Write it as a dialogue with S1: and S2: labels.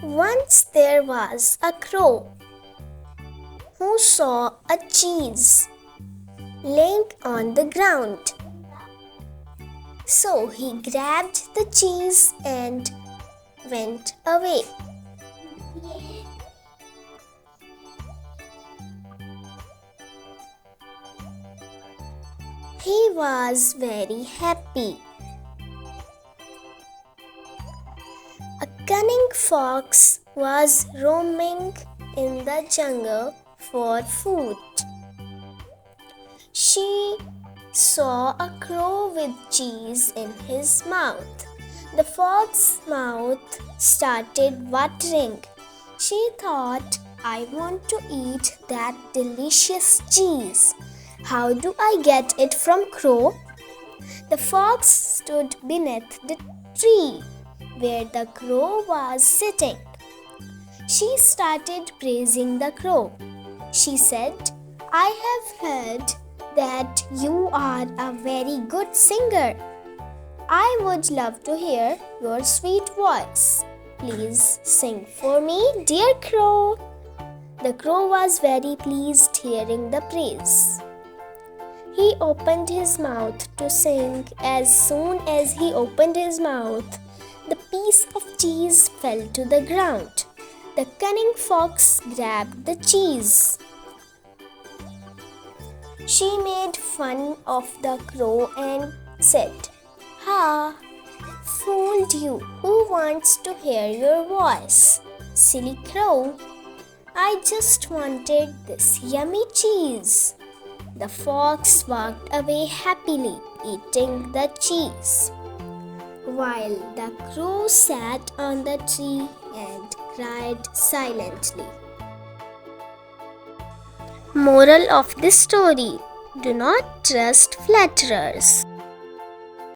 S1: Once there was a crow who saw a cheese laying on the ground. So he grabbed the cheese and went away. He was very happy. A cunning fox was roaming in the jungle for food. She saw a crow with cheese in his mouth. The fox's mouth started watering. She thought, I want to eat that delicious cheese. How do I get it from crow? The fox stood beneath the tree where the crow was sitting. She started praising the crow. She said, I have heard that you are a very good singer. I would love to hear your sweet voice. Please sing for me, dear crow. The crow was very pleased hearing the praise. He opened his mouth to sing. As soon as he opened his mouth, the piece of cheese fell to the ground. The cunning fox grabbed the cheese. She made fun of the crow and said, Ha! Fooled you. Who wants to hear your voice? Silly crow. I just wanted this yummy cheese. The fox walked away happily, eating the cheese, while the crow sat on the tree and cried silently. Moral of this story: do not trust flatterers.